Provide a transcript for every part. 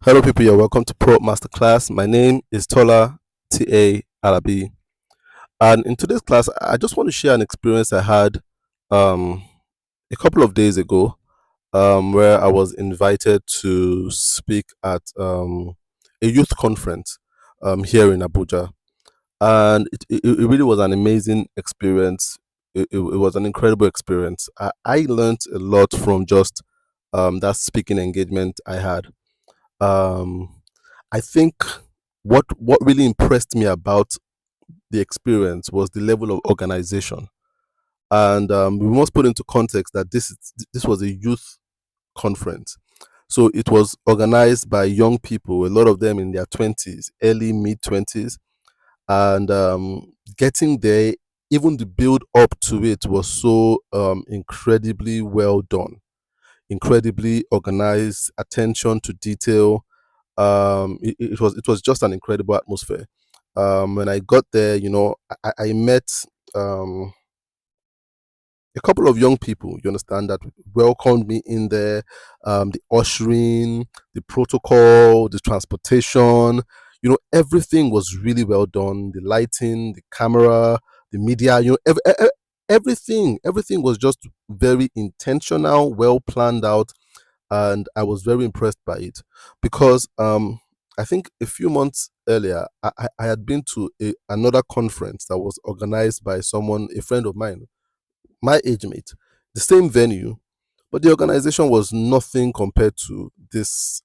Hello, people. You're welcome to ProUp Masterclass. My name is Tola T.A. Alabi. And in today's class, I just want to share an experience I had um, a couple of days ago where I was invited to speak at a youth conference here in Abuja. And it really was an amazing experience. It was an incredible experience. I learned a lot from just that speaking engagement I had. Um, I think what really impressed me about the experience was the level of organization, and we must put into context that this was a youth conference, so it was organized by young people, a lot of them in their twenties, early mid 20s, and getting there, even the build up to it was so incredibly well done, incredibly organized, attention to detail. It was just an incredible atmosphere. When I got there, I met um, a couple of young people, you understand, that welcomed me in there. The ushering, the protocol, the transportation, everything was really well done. The lighting, the camera, the media, everything was just very intentional, well planned out, and I was very impressed by it because I think a few months earlier I had been to another conference that was organized by someone, a friend of mine, my age mate, the same venue, but the organization was nothing compared to this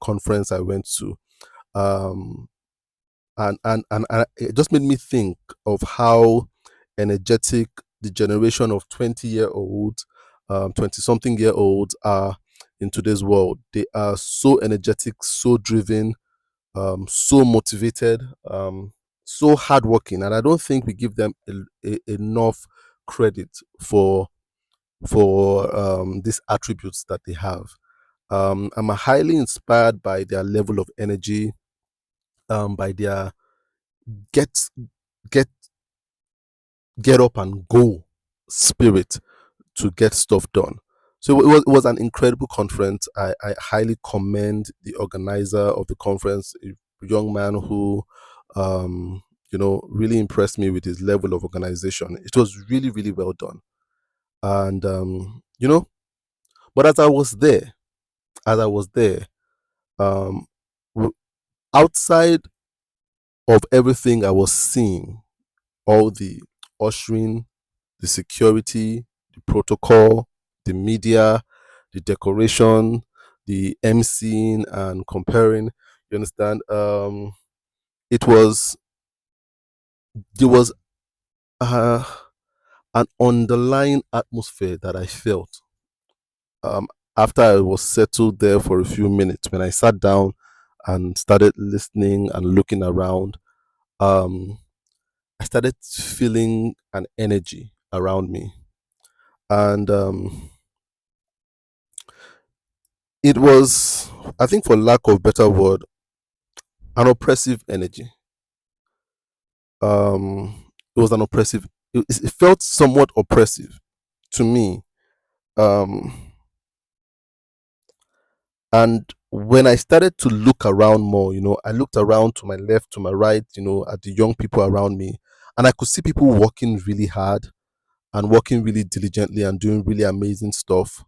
conference I went to. Um, and it just made me think of how energetic the generation of 20-year-olds, 20 something year olds are in today's world. They are so energetic, so driven, so motivated, so hardworking, and I don't think we give them enough credit for these attributes that they have. I'm highly inspired by their level of energy, by their get get get up and go spirit to get stuff done. So it was an incredible conference. I highly commend the organizer of the conference, a young man who, really impressed me with his level of organization. It was really, really well done. And, but as I was there, um, w- outside of everything I was seeing, all the ushering, the security, the protocol, the media, the decoration, the emceeing and comparing. You understand? It was there was uh, an underlying atmosphere that I felt um, after I was settled there for a few minutes. When I sat down and started listening and looking around, um, I started feeling an energy around me, and it was, I think, for lack of better word, an oppressive energy. It was an oppressive. It felt somewhat oppressive to me. Um, and when I started to look around more, I looked around to my left, to my right, at the young people around me, and I could see people working really hard and working really diligently and doing really amazing stuff.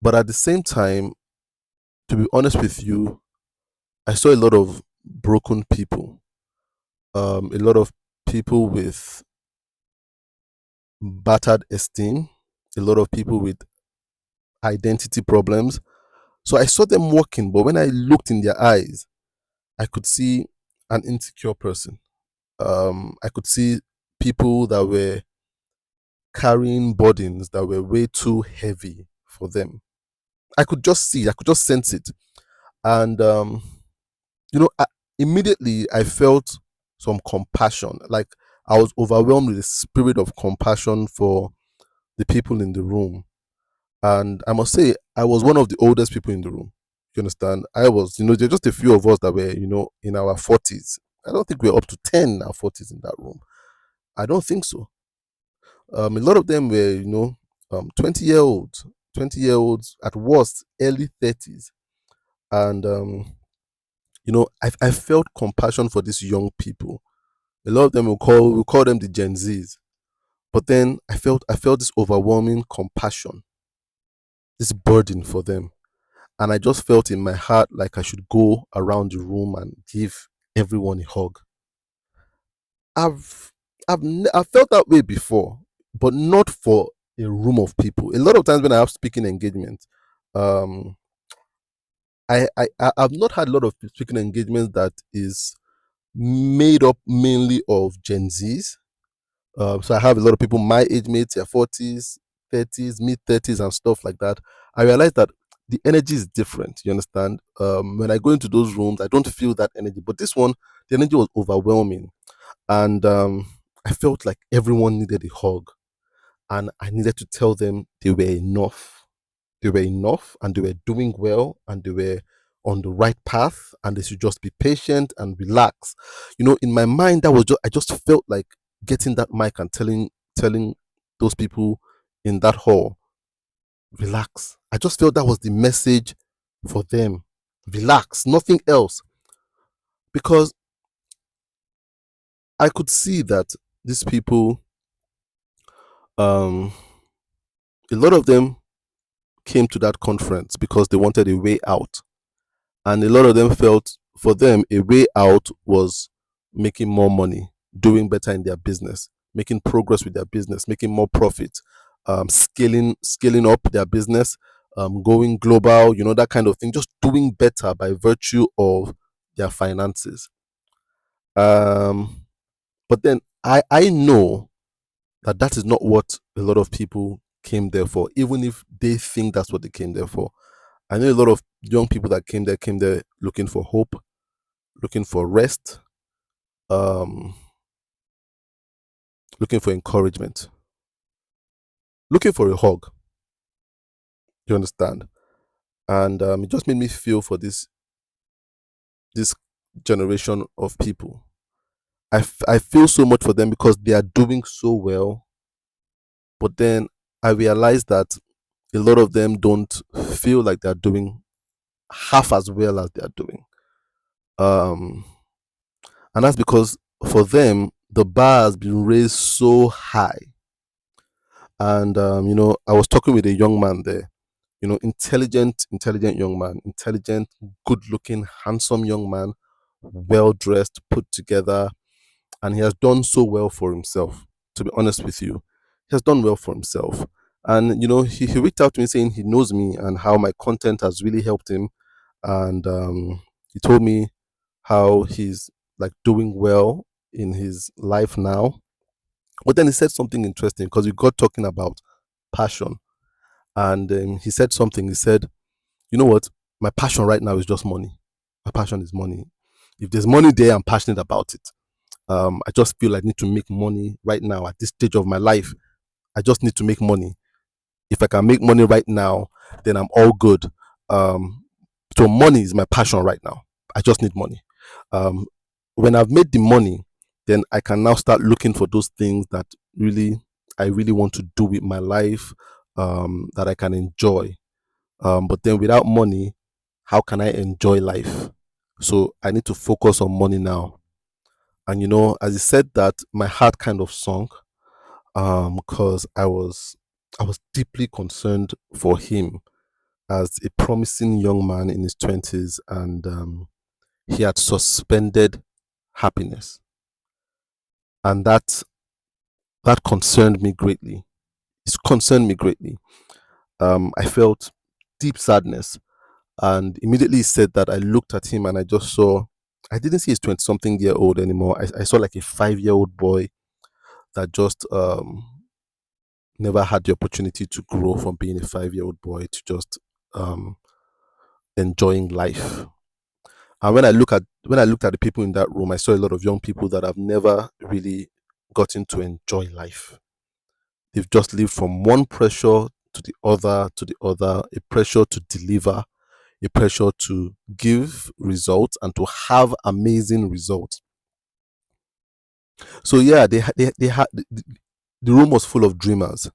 But at the same time, to be honest with you, I saw a lot of broken people, a lot of people with battered esteem, a lot of people with identity problems. So I saw them walking, but when I looked in their eyes, I could see an insecure person. I could see people that were carrying burdens that were way too heavy for them. I could just sense it. And, I, immediately I felt some compassion. Like I was overwhelmed with a spirit of compassion for the people in the room. And I must say, I was one of the oldest people in the room. You understand? I was, there's just a few of us that were, in our 40s. I don't think we're up to 10 in our 40s in that room. I don't think so. A lot of them were, 20-year-olds, 20-year-olds, at worst early 30s. And I felt compassion for these young people. A lot of them will call them the Gen Zs. But then I felt this overwhelming compassion, this burden for them. And I just felt in my heart like I should go around the room and give everyone a hug. I've I've felt that way before, but not for a room of people. A lot of times when I have speaking engagements, um, I've not had a lot of speaking engagements that is made up mainly of Gen Zs. So I have a lot of people my age mates, their 40s, 30s, mid 30s, and stuff like that. I realized that the energy is different. You understand? When I go into those rooms, I don't feel that energy. But this one, the energy was overwhelming, and I felt like everyone needed a hug, and I needed to tell them they were enough. They were enough, and they were doing well, and they were on the right path, and they should just be patient and relax. In my mind, that was just I just felt like getting that mic and telling those people in that hall, relax. I just felt that was the message for them. Relax, nothing else. Because I could see that these people, um, a lot of them came to that conference because they wanted a way out. And a lot of them felt for them a way out was making more money, doing better in their business, making progress with their business, making more profit, scaling up their business, going global, that kind of thing, just doing better by virtue of their finances. But then I know that that is not what a lot of people came there for, even if they think that's what they came there for. I know a lot of young people that came there looking for hope, looking for rest, um, looking for encouragement, looking for a hug. You understand? And it just made me feel for this generation of people. I feel so much for them because they are doing so well. But then I realized that a lot of them don't feel like they're doing half as well as they are doing. Um, and that's because for them the bar has been raised so high. And I was talking with a young man there, intelligent young man, intelligent, good looking, handsome young man, well dressed, put together, and he has done so well for himself. To be honest with you, he has done well for himself. And he reached out to me saying he knows me and how my content has really helped him. And he told me how he's like doing well in his life now. But then he said something interesting because we got talking about passion. And he said something. He said, you know what? My passion right now is just money. My passion is money. If there's money there, I'm passionate about it. I just feel I need to make money right now at this stage of my life. I just need to make money. If I can make money right now, then I'm all good. Um, so money is my passion right now. I just need money. Um, when I've made the money, then I can now start looking for those things that I really want to do with my life, that I can enjoy. But then without money, how can I enjoy life? So I need to focus on money now. And as he said that, my heart kind of sunk, because I was deeply concerned for him as a promising young man in his 20s, and he had suspended happiness. And that concerned me greatly. It concerned me greatly. I felt deep sadness. And immediately he said that, I looked at him and I just saw, I didn't see his 20 something year old anymore. I saw like a 5-year-old boy that just never had the opportunity to grow from being a 5-year-old boy to just um, enjoying life. And when I looked at the people in that room, I saw a lot of young people that have never really gotten to enjoy life. They've just lived from one pressure to the other, a pressure to deliver, a pressure to give results and to have amazing results. So yeah, they had the room was full of dreamers,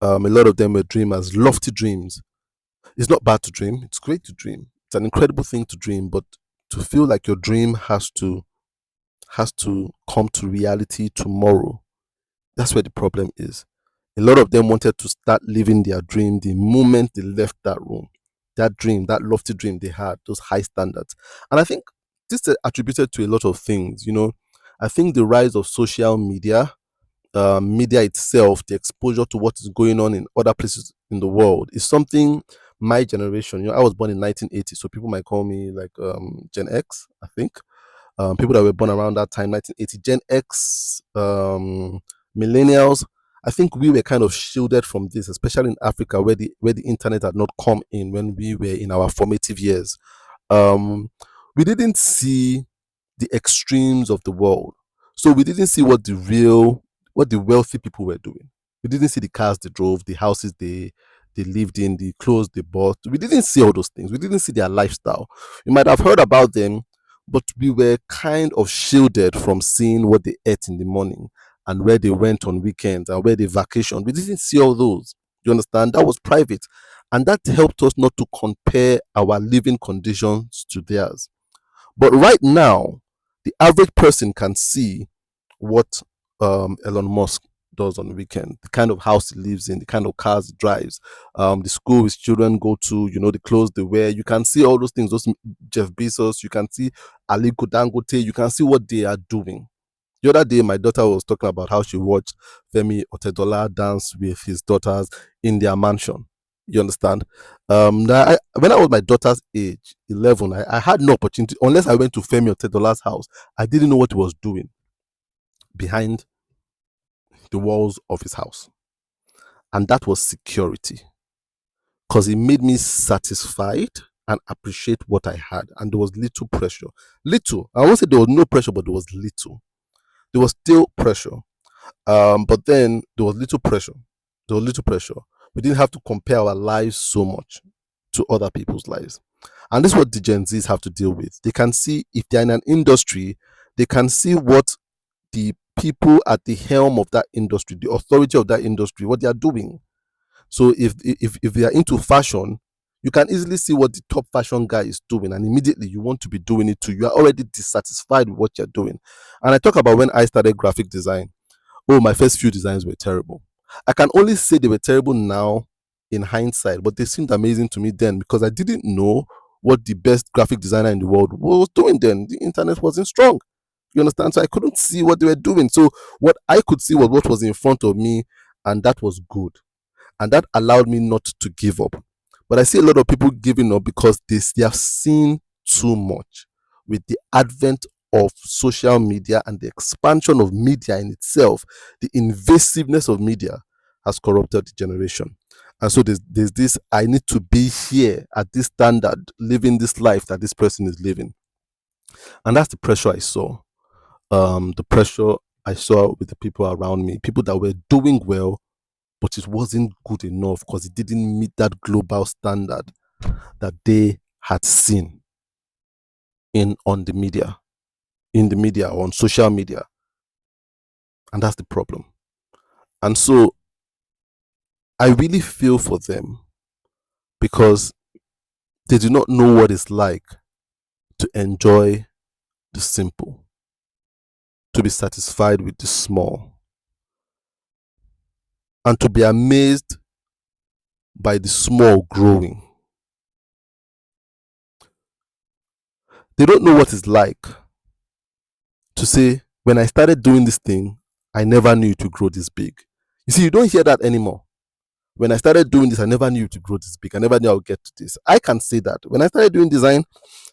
A lot of them were dreamers, lofty dreams. It's not bad to dream. It's great to dream. It's an incredible thing to dream, but to feel like your dream has to come to reality tomorrow. That's where the problem is. A lot of them wanted to start living their dream the moment they left that room. That dream, that lofty dream they had, those high standards. And I think this is attributed to a lot of things. I think the rise of social media, media itself, the exposure to what is going on in other places in the world is something my generation, I was born in 1980, so people might call me like Gen X, I think. People that were born around that time, 1980, Gen X, millennials. I think we were kind of shielded from this, especially in Africa, where the internet had not come in when we were in our formative years. Um, we didn't see the extremes of the world, so we didn't see what the wealthy people were doing. We didn't see the cars they drove, the houses they lived in, the clothes they bought. We didn't see all those things. We didn't see their lifestyle. We might have heard about them, but we were kind of shielded from seeing what they ate in the morning and where they went on weekends and where they vacationed. We didn't see all those. You understand? That was private. And that helped us not to compare our living conditions to theirs. But right now, the average person can see what Elon Musk does on the weekend, the kind of house he lives in, the kind of cars he drives, the school his children go to, the clothes they wear. You can see all those things, those Jeff Bezos, you can see Aliko Dangote, you can see what they are doing. The other day, my daughter was talking about how she watched Femi Otedola dance with his daughters in their mansion. You understand? When I was my daughter's age, 11, I had no opportunity, unless I went to Femi Otedola's house. I didn't know what he was doing behind the walls of his house. And that was security. Because it made me satisfied and appreciate what I had. And there was little pressure. Little. I won't say there was no pressure, but there was little. There was still pressure. But then there was little pressure. There was little pressure. We didn't have to compare our lives so much to other people's lives. And this is what the Gen Zs have to deal with. They can see, if they're in an industry, they can see what the people at the helm of that industry, the authority of that industry, what they are doing. So if they are into fashion, you can easily see what the top fashion guy is doing, and immediately you want to be doing it too. You are already dissatisfied with what you're doing. And I talk about when I started graphic design. Oh, my first few designs were terrible. I can only say they were terrible now in hindsight, but they seemed amazing to me then because I didn't know what the best graphic designer in the world was doing then. The internet wasn't strong. You understand? So I couldn't see what they were doing. So what I could see was what was in front of me, and that was good. And that allowed me not to give up. But I see a lot of people giving up because they have seen too much. With the advent of social media and the expansion of media in itself, the invasiveness of media has corrupted the generation. And so there's this, I need to be here at this standard, living this life that this person is living. And that's the pressure I saw. The pressure I saw with the people around me, people that were doing well, but it wasn't good enough because it didn't meet that global standard that they had seen on the media, or on social media. And that's the problem. And so I really feel for them because they do not know what it's like to enjoy the simple, to be satisfied with the small, and to be amazed by the small growing. They don't know what it's like to say, when I started doing this thing, I never knew it would grow this big. You see, you don't hear that anymore. When I started doing this, I never knew it would grow this big. I never knew I would get to this. I can say that. When I started doing design,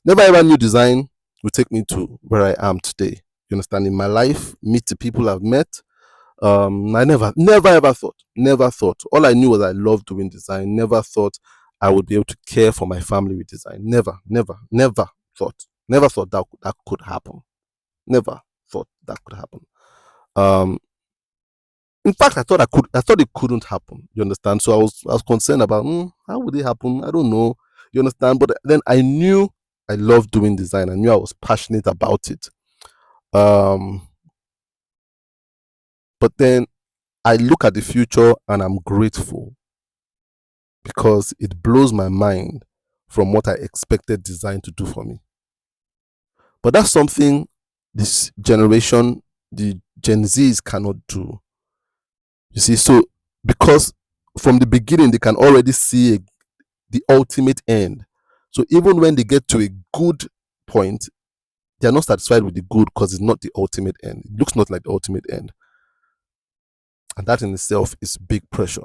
never ever knew design would take me to where I am today. You understand? In my life, meet the people I've met. I never ever thought. All I knew was I loved doing design. Never thought I would be able to care for my family with design. Never thought. Never thought that could happen. Never thought that could happen. Um, in fact, I thought it couldn't happen. You understand? So I was concerned about how would it happen? I don't know. You understand? But then I knew I loved doing design. I knew I was passionate about it. But then I look at the future and I'm grateful because it blows my mind from what I expected design to do for me. But that's something this generation, the Gen Zs, cannot do. You see, so because from the beginning they can already see the ultimate end. So even when they get to a good point, they are not satisfied with the good because it's not the ultimate end. It looks not like the ultimate end. And that in itself is big pressure.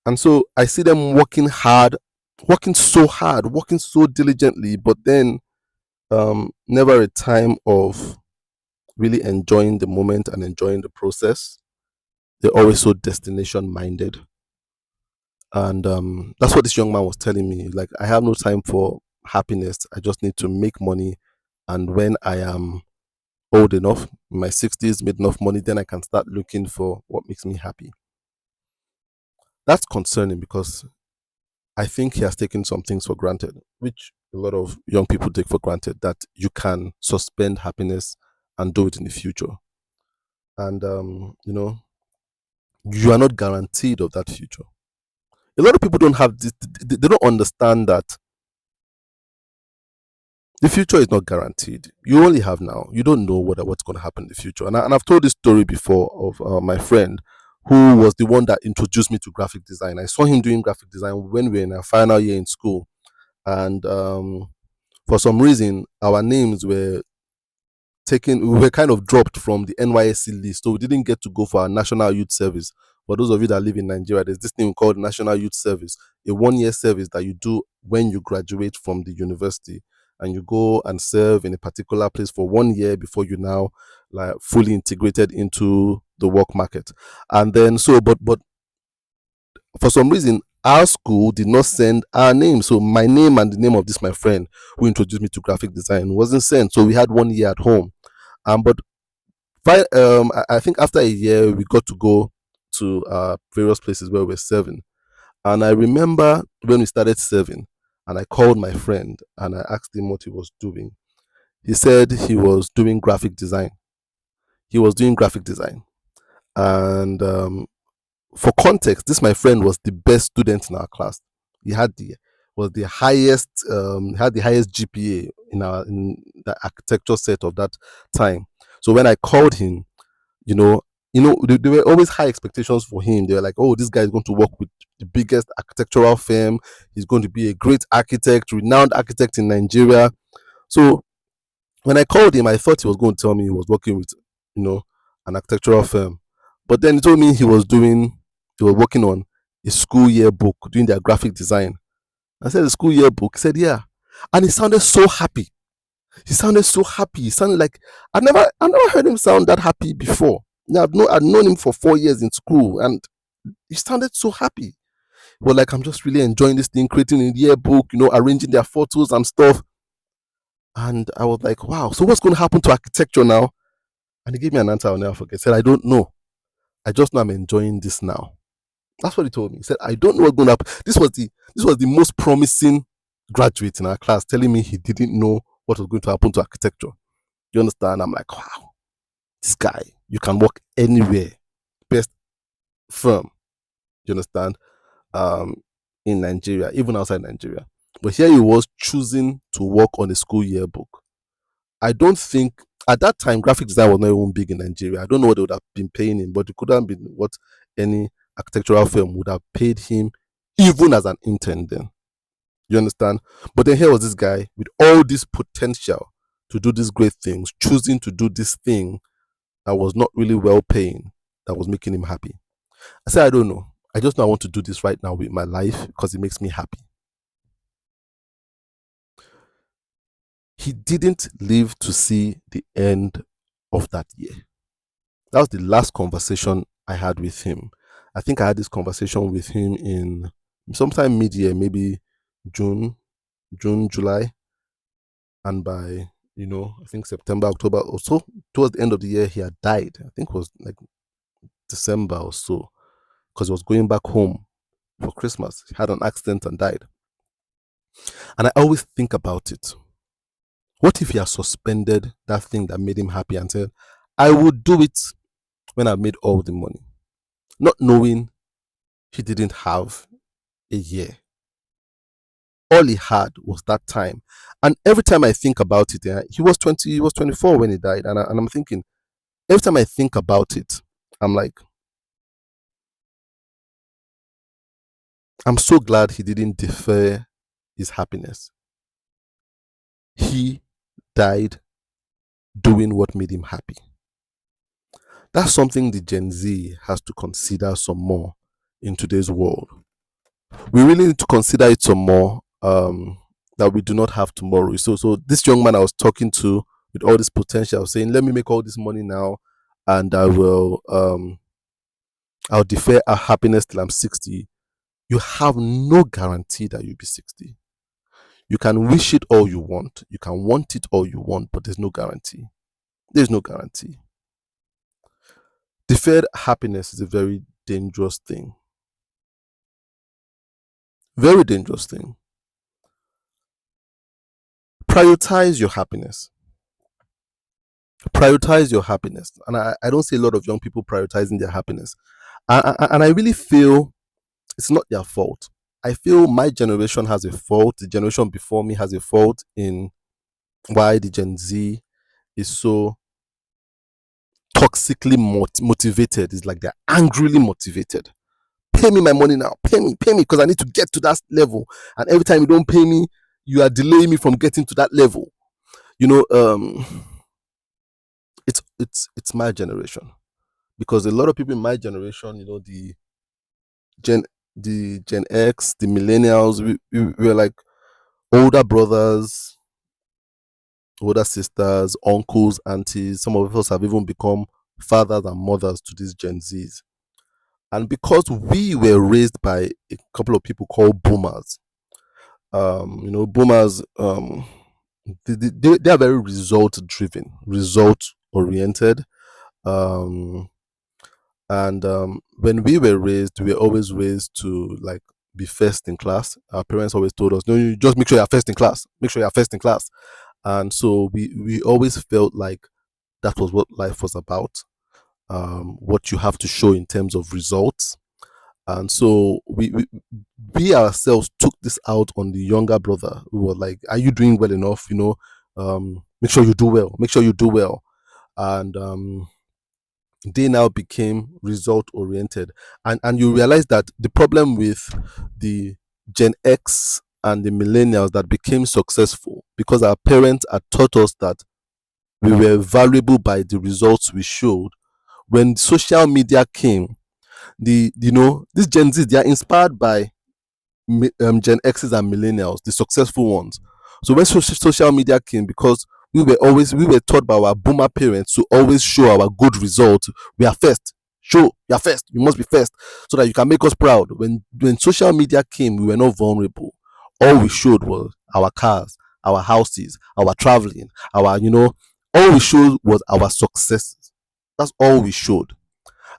And so I see them working hard, working so hard, working so diligently, but then never a time of really enjoying the moment and enjoying the process. They're always so destination minded. And that's what this young man was telling me. Like, I have no time for happiness. I just need to make money. And when I am old enough, in my 60s, made enough money, then I can start looking for what makes me happy. That's concerning because I think he has taken some things for granted, which a lot of young people take for granted, that you can suspend happiness and do it in the future. And, you are not guaranteed of that future. A lot of people don't have this, they don't understand that the future is not guaranteed. You only have now. You don't know what's going to happen in the future. And I've told this story before of my friend who was the one that introduced me to graphic design. I saw him doing graphic design when we were in our final year in school. And for some reason, our names were taken, we were kind of dropped from the NYSC list. So we didn't get to go for our National Youth Service. For those of you that live in Nigeria, there's this thing called National Youth Service, a 1 year service that you do when you graduate from the university, and you go and serve in a particular place for 1 year before you now like fully integrated into the work market. And then but for some reason our school did not send our name. So my name and the name of this my friend who introduced me to graphic design wasn't sent. So we had 1 year at home. But I think after a year we got to go to various places where we were serving. And I remember when we started serving, and I called my friend and I asked him what he was doing. He said he was doing graphic design. He was doing graphic design. And for context, this my friend was the best student in our class. He had the was the highest had the highest GPA in the architecture set of that time. So when I called him, you know, there were always high expectations for him. They were like, oh, this guy is going to work with the biggest architectural firm. He's going to be a great architect, renowned architect in Nigeria. So when I called him, I thought he was going to tell me he was working with, an architectural firm. But then he told me he was working on a school yearbook, doing their graphic design. I said, the school yearbook? He said, yeah. And he sounded so happy. He sounded so happy. He sounded like I never heard him sound that happy before. Now I've known him for 4 years in school, and he sounded so happy. Well, like, I'm just really enjoying this thing, creating a yearbook, arranging their photos and stuff. And I was like, wow, so what's going to happen to architecture now? And he gave me an answer I'll never forget. He said, I don't know. I just know I'm enjoying this now. That's what he told me. He said, I don't know what's going to happen. This was the most promising graduate in our class telling me he didn't know what was going to happen to architecture. You understand? I'm like, wow, this guy, you can work anywhere. Best firm. You understand? In Nigeria, even outside Nigeria. But here he was choosing to work on a school yearbook. I don't think at that time graphic design was not even big in Nigeria. I don't know what they would have been paying him, but it could have been what any architectural firm would have paid him, even as an intern then. You understand? But then here was this guy with all this potential to do these great things, choosing to do this thing that was not really well paying, that was making him happy. I said, I don't know. I just know I want to do this right now with my life because it makes me happy. He didn't live to see the end of that year. That was the last conversation I had with him. I think I had this conversation with him in sometime mid-year, maybe June, July. And by, I think September, October or so, towards the end of the year, he had died. I think it was like December or so, because he was going back home for Christmas. He had an accident and died. And I always think about it. What if he had suspended that thing that made him happy and said, I would do it when I made all the money, not knowing he didn't have a year. All he had was that time. And every time I think about it, he was 20, he was 24 when he died. And I'm thinking, every time I think about it, I'm like, I'm so glad he didn't defer his happiness. He died doing what made him happy. That's something the Gen Z has to consider some more in today's world. We really need to consider it some more, that we do not have tomorrow. So this young man I was talking to with all this potential, saying, let me make all this money now and I'll defer our happiness till I'm 60. You have no guarantee that you'll be 60. You can wish it all you want. You can want it all you want, but there's no guarantee. There's no guarantee. Deferred happiness is a very dangerous thing. Very dangerous thing. Prioritize your happiness. Prioritize your happiness. And I don't see a lot of young people prioritizing their happiness. And I really feel it's not their fault. I feel my generation has a fault. The generation before me has a fault in why the Gen Z is so toxically motivated. It's like they're angrily motivated. Pay me my money now. Pay me, because I need to get to that level. And every time you don't pay me, you are delaying me from getting to that level. It's my generation, because a lot of people in my generation, Gen the Gen X, the millennials, we were like older brothers, older sisters, uncles, aunties. Some of us have even become fathers and mothers to these Gen Zs. And because we were raised by a couple of people called boomers, boomers, they are very result driven, result oriented. When we were raised, we were always raised to like be first in class. Our parents always told us, no, you just make sure you're first in class. Make sure you're first in class. And so we always felt like that was what life was about. What you have to show in terms of results. And so we ourselves took this out on the younger brother. We were like, are you doing well enough? Make sure you do well. Make sure you do well. And they now became result oriented. And you realize that the problem with the Gen X and the millennials that became successful, because our parents had taught us that we were valuable by the results we showed. When social media came, these Gen Zs, they are inspired by Gen X's and millennials, the successful ones. So when social media came, because we were taught by our boomer parents to always show our good results. We are first. Show you are first. You must be first, so that you can make us proud. When social media came, we were not vulnerable. All we showed was our cars, our houses, our traveling, all we showed was our successes. That's all we showed.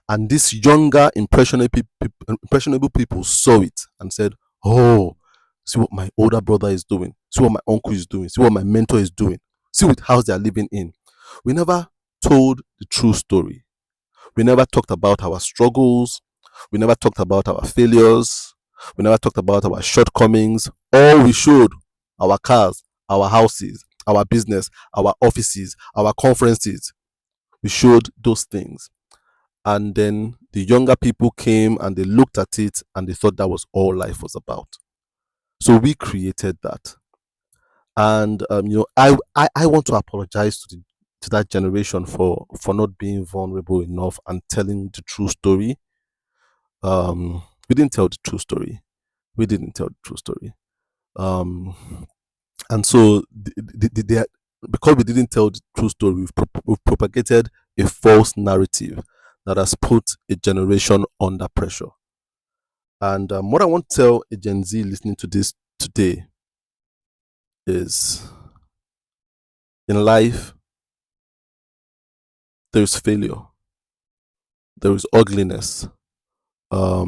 And these younger impressionable people saw it and said, oh, see what my older brother is doing, see what my uncle is doing, see what my mentor is doing, see what house they are living in. We never told the true story. We never talked about our struggles. We never talked about our failures. We never talked about our shortcomings. All we showed, our cars, our houses, our business, our offices, our conferences. We showed those things. And then the younger people came and they looked at it and they thought that was all life was about. So we created that. And I want to apologize to that generation for not being vulnerable enough and telling the true story. We didn't tell the true story. We didn't tell the true story. And so because we didn't tell the true story, we've propagated a false narrative that has put a generation under pressure. And what I want to tell a Gen Z listening to this today is, in life, there is failure, there is ugliness, there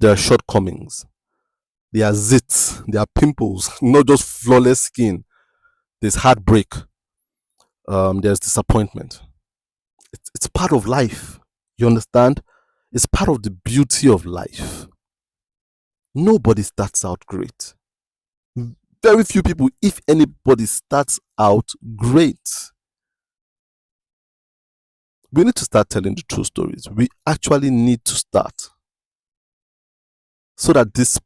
are shortcomings, there are zits, there are pimples, not just flawless skin. There's heartbreak. There's disappointment. It's part of life. You understand? It's part of the beauty of life. Nobody starts out great. Very few people, if anybody, starts out great. We need to start telling the true stories. We actually need to start so that this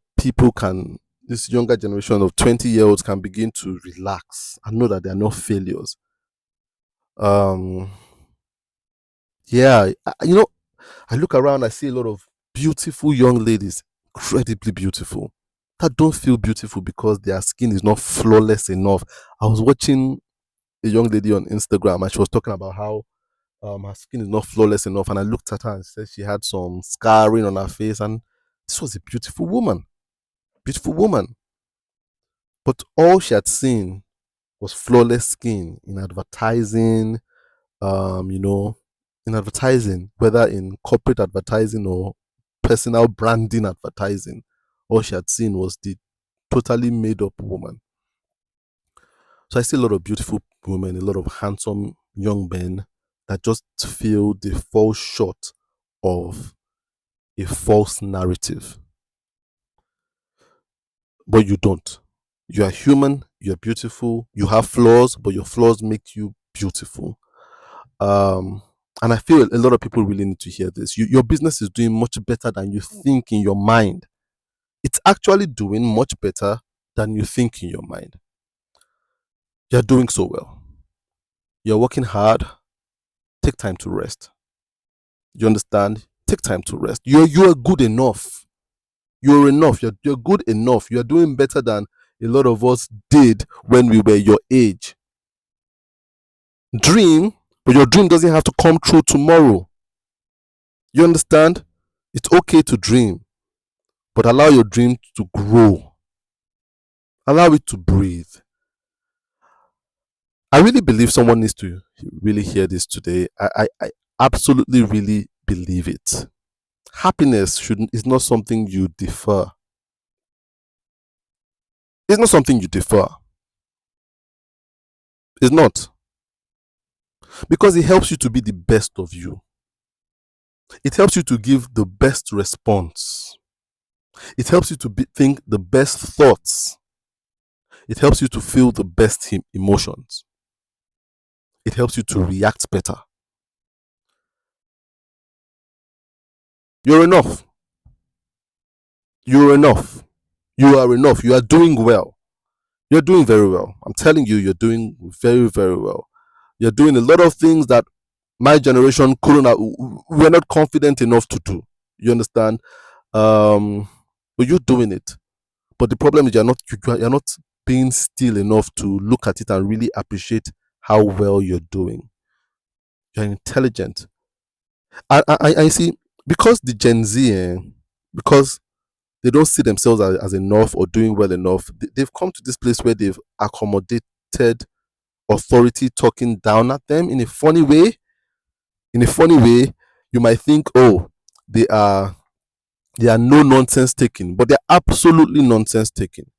younger generation of 20-year-olds can begin to relax and know that they are not failures. Um, yeah, I look around, I see a lot of beautiful young ladies, incredibly beautiful, that don't feel beautiful because their skin is not flawless enough. I was watching a young lady on Instagram and she was talking about how her skin is not flawless enough. And I looked at her and said she had some scarring on her face. And this was a beautiful woman, beautiful woman. But all she had seen was flawless skin in advertising, um, you know, in advertising, whether in corporate advertising or personal branding advertising. All she had seen was the totally made up woman. So I see a lot of beautiful women, a lot of handsome young men that just feel they fall short of a false narrative. But you don't. You are human, you're beautiful, you have flaws, but your flaws make you beautiful. Um, and I feel a lot of people really need to hear this. Your business is doing much better than you think in your mind. It's actually doing much better than you think in your mind. You're doing so well. You're working hard. Take time to rest. You understand? Take time to rest. You're good enough. You're enough. You're good enough. You're doing better than a lot of us did when we were your age. Dream, but your dream doesn't have to come true tomorrow. You understand? It's okay to dream, but allow your dream to grow. Allow it to breathe. I really believe someone needs to really hear this today. I absolutely really believe it. Happiness shouldn't is not something you defer. It's not something you defer. It's not. Because it helps you to be the best of you. It helps you to give the best response. It helps you to think the best thoughts. It helps you to feel the best emotions. It helps you to react better. You're enough. You're enough. You are enough. You are doing well. You're doing very well. I'm telling you, you're doing very, very well. You're doing a lot of things that my generation couldn't have, we're not confident enough to do. You understand? But you're doing it. But the problem is you're not being still enough to look at it and really appreciate how well you're doing. You're intelligent. I see, because the Gen Z, because they don't see themselves as enough or doing well enough, they've come to this place where they've accommodated authority talking down at them in a funny way. In a funny way, you might think, oh, they are they are no nonsense taking, but they're absolutely nonsense taking.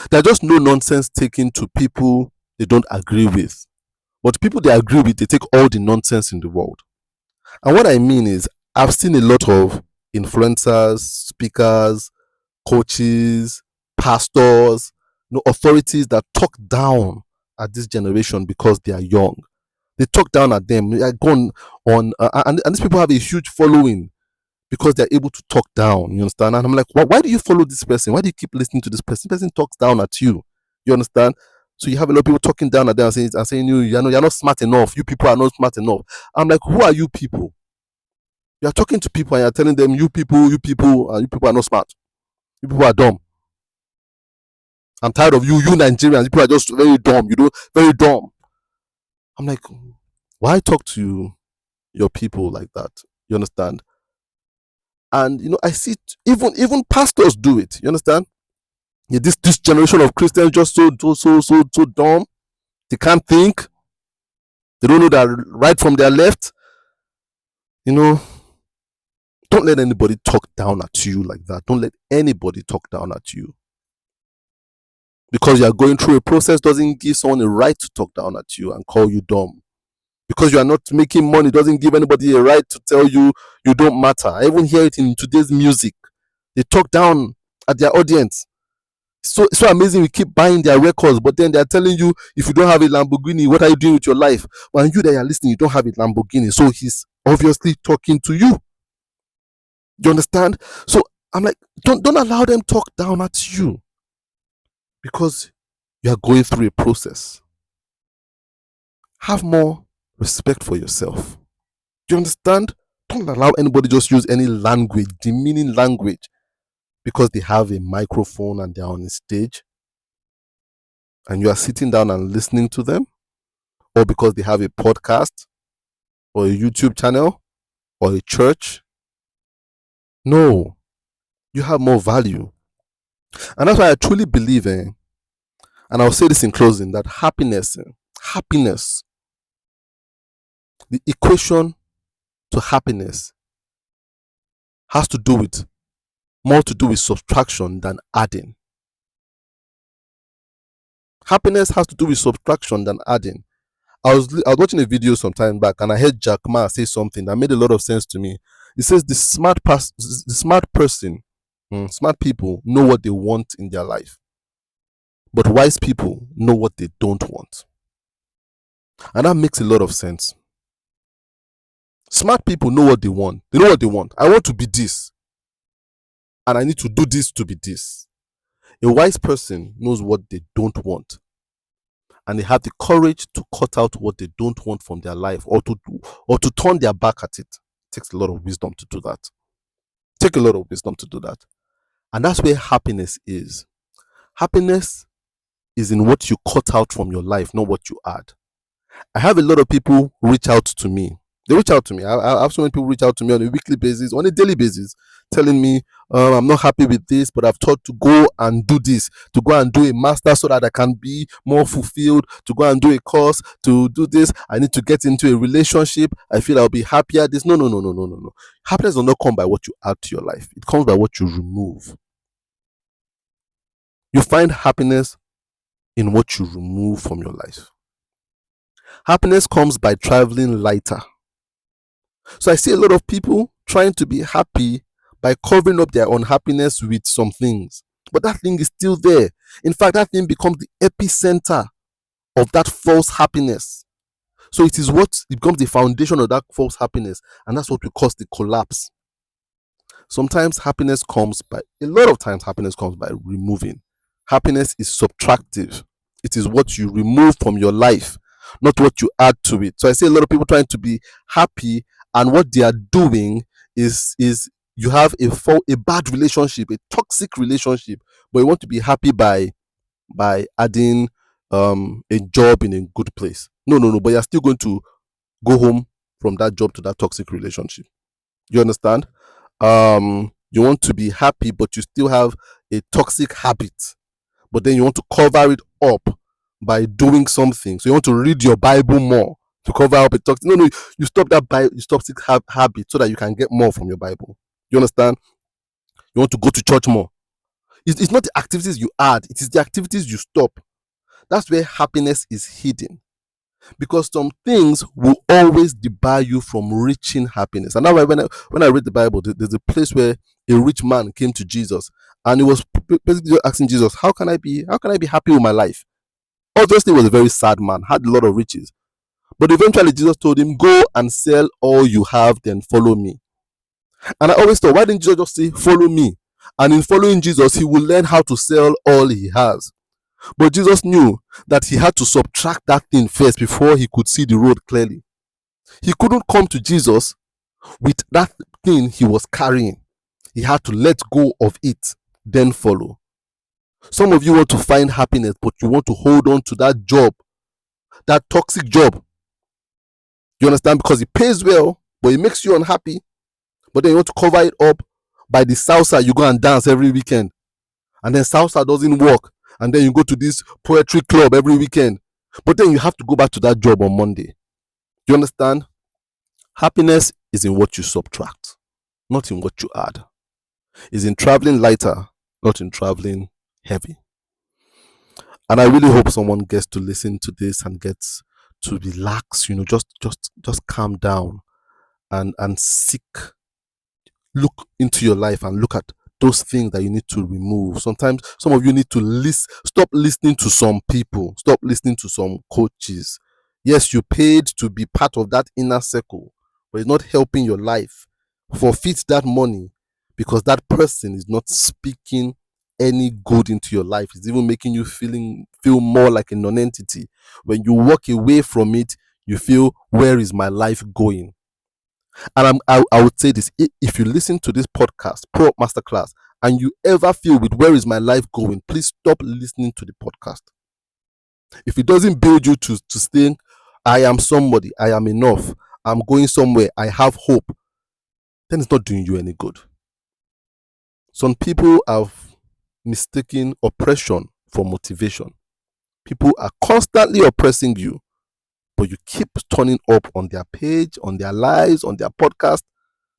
They're just no nonsense taking to people they don't agree with. But people they agree with, they take all the nonsense in the world. And what I mean is, I've seen a lot of influencers, speakers, coaches, pastors, authorities that talk down at this generation because they are young. They talk down at them. They are gone on, and these people have a huge following because they're able to talk down. You understand? And I'm like, why do you follow this person? Why do you keep listening to this person? This person talks down at you. You understand? So you have a lot of people talking down at them and saying you're not smart enough. You people are not smart enough. I'm like, who are you people? You're talking to people and you're telling them you people, you people are not smart. You people are dumb. I'm tired of you Nigerians. You people are just very dumb. You know, very dumb. I'm like, why talk to your people like that? You understand? And I see even pastors do it. You understand? Yeah, this generation of Christians just so dumb. They can't think. They don't know that right from their left. You know, don't let anybody talk down at you like that. Don't let anybody talk down at you. Because you are going through a process doesn't give someone a right to talk down at you and call you dumb. Because you are not making money doesn't give anybody a right to tell you you don't matter. I even hear it in today's music. They talk down at their audience. So amazing. We keep buying their records, but then they're telling you, if you don't have a Lamborghini, what are you doing with your life? When you that are listening, you don't have a Lamborghini, so he's obviously talking to you. You understand? So I'm like, don't allow them talk down at you, because you are going through a process. Have more respect for yourself. Do you understand? Don't allow anybody just use any language, demeaning language, because they have a microphone and they're on a stage and you are sitting down and listening to them, or because they have a podcast or a YouTube channel or a church. No, you have more value. And that's why I truly believe, and I'll say this in closing, that happiness, the equation to happiness has to do with more to do with subtraction than adding. Happiness has to do with subtraction than adding. I was watching a video some time back and I heard Jack Ma say something that made a lot of sense to me. He says the smart people know what they want in their life, but wise people know what they don't want. And that makes a lot of sense. Smart people know what they want. They know what they want. I want to be this, and I need to do this to be this. A wise person knows what they don't want, and they have the courage to cut out what they don't want from their life, or to turn their back at it. It takes a lot of wisdom to do that. And that's where happiness is. Happiness is in what you cut out from your life, not what you add. I have a lot of people reach out to me. They reach out to me. I have so many people reach out to me on a weekly basis, on a daily basis, telling me, I'm not happy with this, but I've thought to go and do this, to go and do a master so that I can be more fulfilled, to go and do a course, to do this. I need to get into a relationship. I feel I'll be happier. This. No. Happiness does not come by what you add to your life. It comes by what you remove. You find happiness in what you remove from your life. Happiness comes by traveling lighter. So I see a lot of people trying to be happy by covering up their unhappiness with some things. But that thing is still there. In fact, that thing becomes the epicenter of that false happiness. So it becomes the foundation of that false happiness. And that's what will cause the collapse. A lot of times happiness comes by removing. Happiness is subtractive. It is what you remove from your life, not what you add to it. So I see a lot of people trying to be happy, and what they are doing is you have a bad relationship, a toxic relationship, but you want to be happy by adding a job in a good place. No, but you're still going to go home from that job to that toxic relationship. You understand? You want to be happy, but you still have a toxic habit, but then you want to cover it up by doing something. So you want to read your Bible more to cover up a toxic. No, you stop that toxic habit so that you can get more from your Bible. You understand? You want to go to church more. It's not the activities you add, it is the activities you stop. That's where happiness is hidden. Because some things will always debar you from reaching happiness. And now when I read the Bible, there's a place where a rich man came to Jesus and he was basically asking Jesus, how can I be happy with my life? Obviously, he was a very sad man, had a lot of riches. But eventually Jesus told him, go and sell all you have, then follow me. And I always thought, why didn't Jesus just say, follow me? And in following Jesus, he will learn how to sell all he has. But Jesus knew that he had to subtract that thing first before he could see the road clearly. He couldn't come to Jesus with that thing he was carrying. He had to let go of it, then follow. Some of you want to find happiness, but you want to hold on to that job, that toxic job. You understand? Because it pays well, but it makes you unhappy. But then you want to cover it up by the salsa you go and dance every weekend. And then salsa doesn't work. And then you go to this poetry club every weekend. But then you have to go back to that job on Monday. You understand? Happiness is in what you subtract, not in what you add. It's in traveling lighter, not in traveling heavy. And I really hope someone gets to listen to this and gets to relax, just calm down and seek, look into your life and look at those things that you need to remove. Sometimes some of you need to stop listening to some people, stop listening to some coaches. Yes, you paid to be part of that inner circle, but it's not helping your life. Forfeit that money because that person is not speaking any good into your life. It's even making you feel more like a non-entity. When you walk away from it, you feel, where is my life going? And I would say this: if you listen to this podcast, ProUp Masterclass, and you ever feel with where is my life going, please stop listening to the podcast. If it doesn't build you to think, I am somebody, I am enough, I'm going somewhere, I have hope, then it's not doing you any good. Some people have mistaken oppression for motivation. People are constantly oppressing you, but you keep turning up on their page, on their lives, on their podcast,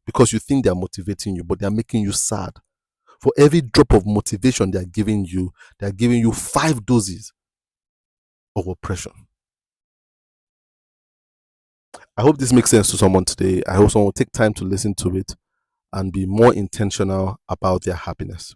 because you think they are motivating you, but they are making you sad. For every drop of motivation they are giving you 5 doses of oppression. I hope this makes sense to someone today. I hope someone will take time to listen to it and be more intentional about their happiness.